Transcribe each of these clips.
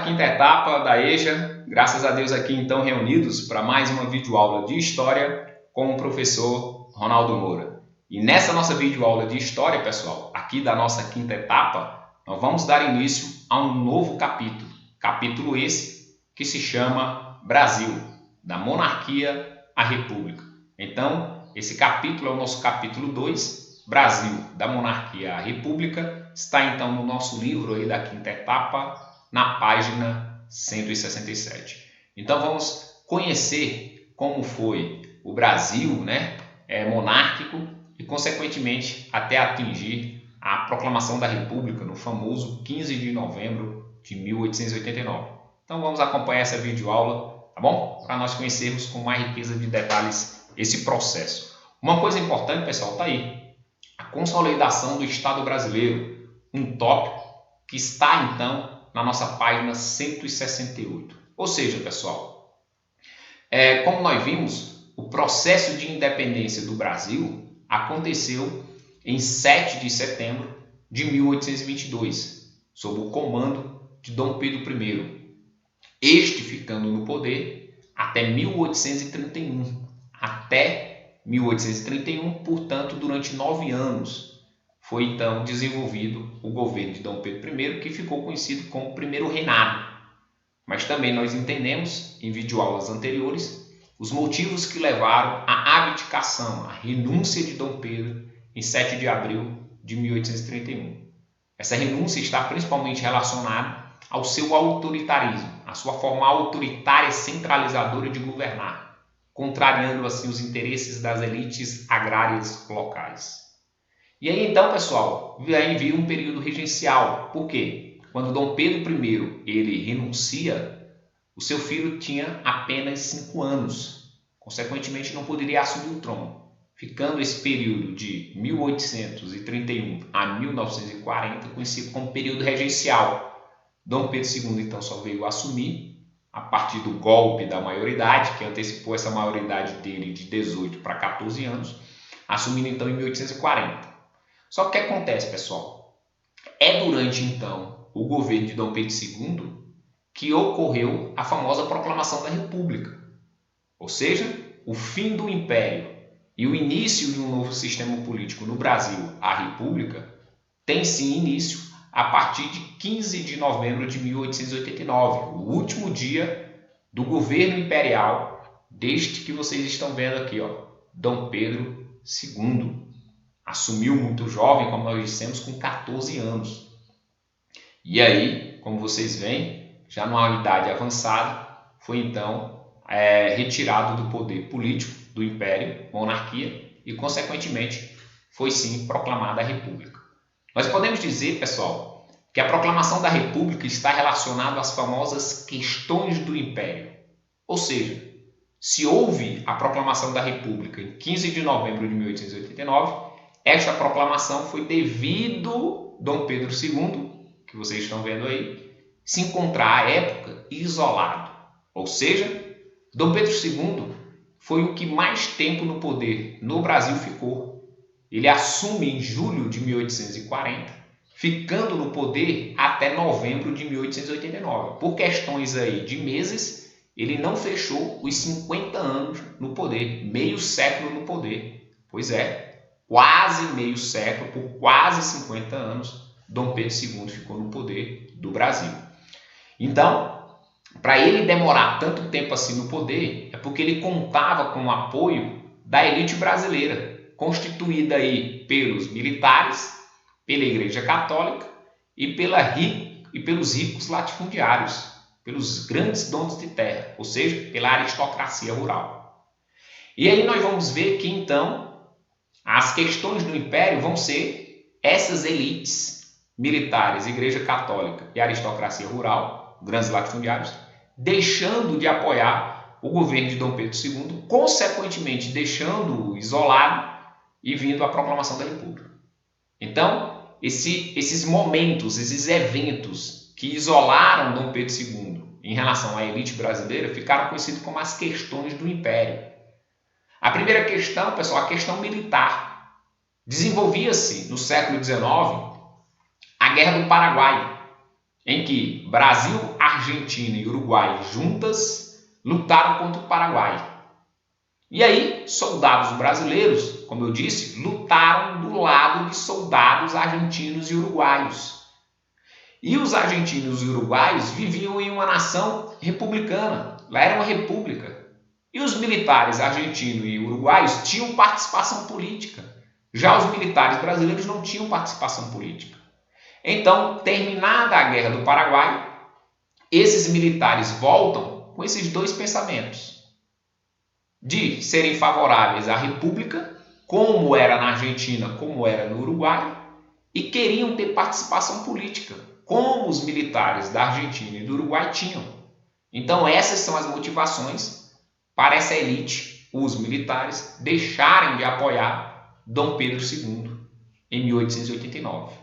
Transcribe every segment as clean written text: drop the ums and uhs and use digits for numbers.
quinta etapa da EJA, graças a Deus aqui então reunidos para mais uma videoaula de História com o professor Ronaldo Moura. E nessa nossa videoaula de História, pessoal, aqui da nossa quinta etapa, nós vamos dar início a um novo capítulo. Capítulo esse que se chama Brasil, da monarquia à república. Então, esse capítulo é o nosso capítulo 2, Brasil, da monarquia à república. Está então no nosso livro aí da quinta etapa, na página 167. Então vamos conhecer como foi o Brasil, monárquico e consequentemente até atingir a proclamação da República no famoso 15 de novembro de 1889. Então vamos acompanhar essa videoaula, tá bom? Para nós conhecermos com mais riqueza de detalhes esse processo. Uma coisa importante, pessoal, está aí. A consolidação do Estado brasileiro, um tópico que está então na nossa página 168. Ou seja, pessoal, como nós vimos, o processo de independência do Brasil aconteceu em 7 de setembro de 1822, sob o comando de Dom Pedro I, este ficando no poder até 1831. Até 1831, portanto, durante 9 anos, foi então desenvolvido o governo de Dom Pedro I, que ficou conhecido como Primeiro Reinado. Mas também nós entendemos, em videoaulas anteriores, os motivos que levaram à abdicação, à renúncia de Dom Pedro em 7 de abril de 1831. Essa renúncia está principalmente relacionada ao seu autoritarismo, à sua forma autoritária e centralizadora de governar, contrariando assim os interesses das elites agrárias locais. E aí então, pessoal, veio um período regencial. Por quê? Quando Dom Pedro I ele renuncia, o seu filho tinha apenas 5 anos. Consequentemente, não poderia assumir o trono. Ficando esse período de 1831 a 1940 conhecido como período regencial. Dom Pedro II então só veio assumir a partir do golpe da maioridade, que antecipou essa maioridade dele de 18 para 14 anos, assumindo então em 1840. Só que o que acontece, pessoal? É durante, então, o governo de Dom Pedro II que ocorreu a famosa proclamação da República. Ou seja, o fim do Império e o início de um novo sistema político no Brasil, a República, tem sim início a partir de 15 de novembro de 1889, o último dia do governo imperial, desde que vocês estão vendo aqui, Dom Pedro II. Assumiu muito jovem, como nós dissemos, com 14 anos. E aí, como vocês veem, já numa idade avançada, foi então retirado do poder político do Império, monarquia, e consequentemente foi sim proclamada a República. Nós podemos dizer, pessoal, que a proclamação da República está relacionada às famosas questões do Império. Ou seja, se houve a proclamação da República em 15 de novembro de 1889, esta proclamação foi devido Dom Pedro II, que vocês estão vendo aí, se encontrar à época isolado. Ou seja, Dom Pedro II foi o que mais tempo no poder no Brasil ficou. Ele assume em julho de 1840, ficando no poder até novembro de 1889. Por questões aí de meses, ele não fechou os 50 anos no poder, meio século no poder. Pois é, quase meio século, por quase 50 anos, Dom Pedro II ficou no poder do Brasil. Então, para ele demorar tanto tempo assim no poder, é porque ele contava com o apoio da elite brasileira, constituída aí pelos militares, pela Igreja Católica e pelos ricos latifundiários, pelos grandes donos de terra, ou seja, pela aristocracia rural. E aí nós vamos ver que então as questões do Império vão ser essas elites militares, Igreja Católica e aristocracia rural, grandes latifundiários, deixando de apoiar o governo de Dom Pedro II, consequentemente deixando-o isolado e vindo a proclamação da República. Então, esses momentos, esses eventos que isolaram Dom Pedro II em relação à elite brasileira ficaram conhecidos como as questões do Império. A primeira questão, pessoal, a questão militar. Desenvolvia-se no século XIX a Guerra do Paraguai, em que Brasil, Argentina e Uruguai juntas lutaram contra o Paraguai. E aí, soldados brasileiros, como eu disse, lutaram do lado de soldados argentinos e uruguaios. E os argentinos e uruguaios viviam em uma nação republicana. Lá era uma república. E os militares argentinos e uruguaios tinham participação política. Já os militares brasileiros não tinham participação política. Então, terminada a Guerra do Paraguai, esses militares voltam com esses dois pensamentos. De serem favoráveis à república, como era na Argentina, como era no Uruguai, e queriam ter participação política, como os militares da Argentina e do Uruguai tinham. Então essas são as motivações para essa elite, os militares, deixarem de apoiar Dom Pedro II em 1889.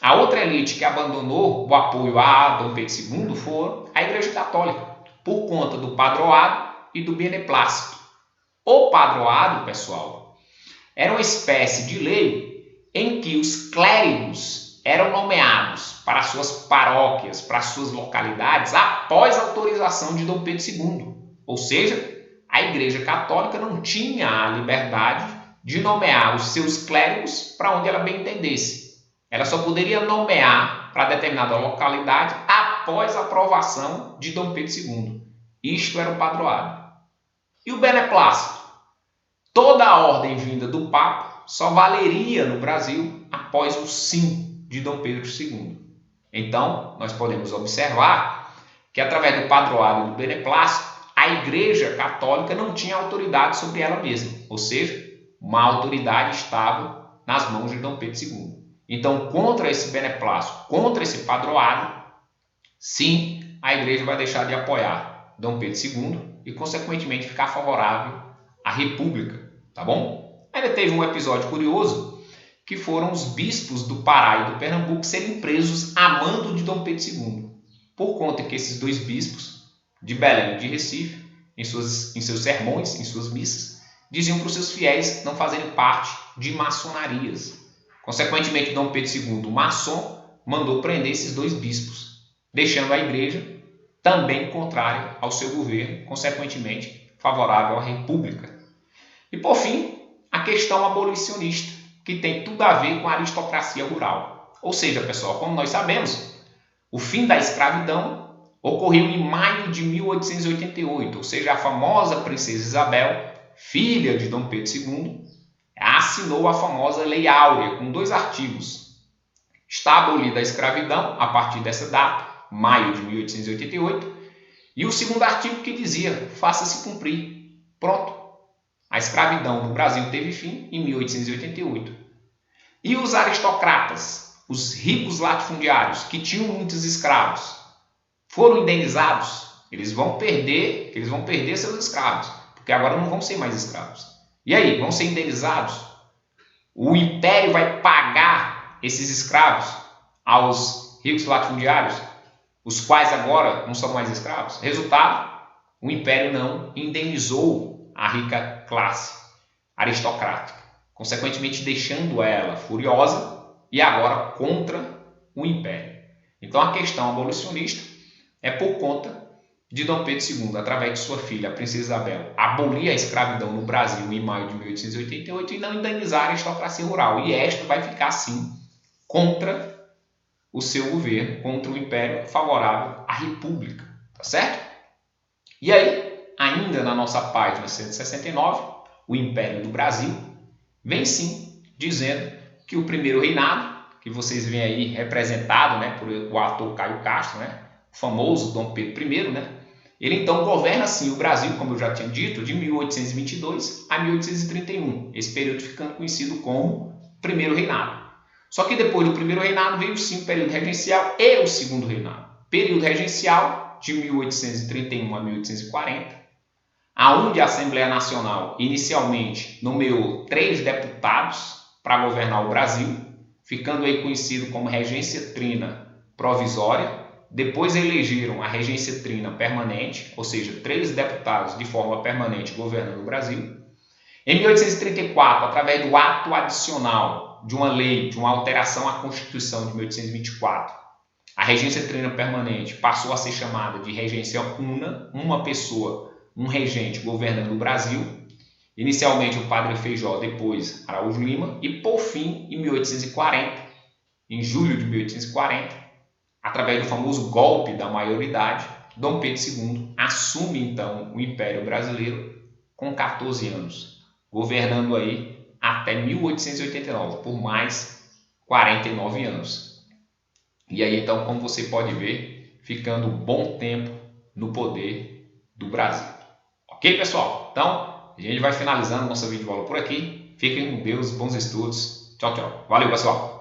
A outra elite que abandonou o apoio a Dom Pedro II foi a Igreja Católica, por conta do padroado e do beneplácito. O padroado, pessoal, era uma espécie de lei em que os clérigos eram nomeados para suas paróquias, para suas localidades, após a autorização de Dom Pedro II. Ou seja, a Igreja Católica não tinha a liberdade de nomear os seus clérigos para onde ela bem entendesse. Ela só poderia nomear para determinada localidade após a aprovação de Dom Pedro II. Isto era o padroado. E o beneplácito? Toda a ordem vinda do Papa só valeria no Brasil após o sim de Dom Pedro II. Então, nós podemos observar que através do padroado e do beneplácito, a Igreja Católica não tinha autoridade sobre ela mesma, ou seja, uma autoridade estava nas mãos de Dom Pedro II. Então, contra esse beneplácito, contra esse padroado, sim, a Igreja vai deixar de apoiar Dom Pedro II e, consequentemente, ficar favorável à República, tá bom? Ainda teve um episódio curioso, que foram os bispos do Pará e do Pernambuco serem presos a mando de Dom Pedro II, por conta que esses dois bispos, de Belém e de Recife, em seus sermões, em suas missas, diziam para os seus fiéis não fazerem parte de maçonarias. Consequentemente, Dom Pedro II, maçom, mandou prender esses dois bispos, deixando a igreja também contrária ao seu governo, consequentemente favorável à República. E, por fim, a questão abolicionista, que tem tudo a ver com a aristocracia rural. Ou seja, pessoal, como nós sabemos, o fim da escravidão ocorreu em maio de 1888, ou seja, a famosa princesa Isabel, filha de Dom Pedro II, assinou a famosa Lei Áurea, com 2 artigos. Está abolida a escravidão a partir dessa data, maio de 1888, e o segundo artigo que dizia, faça-se cumprir. Pronto. A escravidão no Brasil teve fim em 1888. E os aristocratas, os ricos latifundiários, que tinham muitos escravos, foram indenizados. Eles vão perder seus escravos, porque agora não vão ser mais escravos. E aí, vão ser indenizados? O império vai pagar esses escravos aos ricos latifundiários, os quais agora não são mais escravos? Resultado, o império não indenizou a rica classe aristocrática, consequentemente deixando ela furiosa e agora contra o império. Então a questão abolicionista é por conta de Dom Pedro II, através de sua filha, a princesa Isabel, abolir a escravidão no Brasil em maio de 1888 e não indenizar a aristocracia rural. E esta vai ficar, assim, contra o seu governo, contra o império, favorável à república. Tá certo? E aí, ainda na nossa página 169, o Império do Brasil vem sim dizendo que o primeiro reinado, que vocês veem aí representado, né, por o ator Caio Castro, né, o famoso Dom Pedro I, né, ele então governa assim o Brasil, como eu já tinha dito, de 1822 a 1831, esse período ficando conhecido como primeiro reinado. Só que depois do primeiro reinado veio sim o período regencial e o segundo reinado. Período regencial de 1831 a 1840, aonde a Assembleia Nacional inicialmente nomeou 3 deputados para governar o Brasil, ficando aí conhecido como regência trina provisória. Depois elegeram a regência trina permanente, ou seja, 3 deputados de forma permanente governando o Brasil. Em 1834, através do ato adicional de uma lei, de uma alteração à Constituição de 1824, A regência trina permanente passou a ser chamada de regência una, uma pessoa, um regente governando o Brasil. Inicialmente o Padre Feijó, depois Araújo Lima, e por fim, em 1840, em julho de 1840, através do famoso golpe da maioridade, Dom Pedro II assume então o Império Brasileiro com 14 anos, governando aí até 1889, por mais 49 anos. E aí então, como você pode ver, ficando um bom tempo no poder do Brasil. Ok, pessoal? Então, a gente vai finalizando nossa videoaula por aqui. Fiquem com Deus, bons estudos. Tchau, tchau. Valeu, pessoal!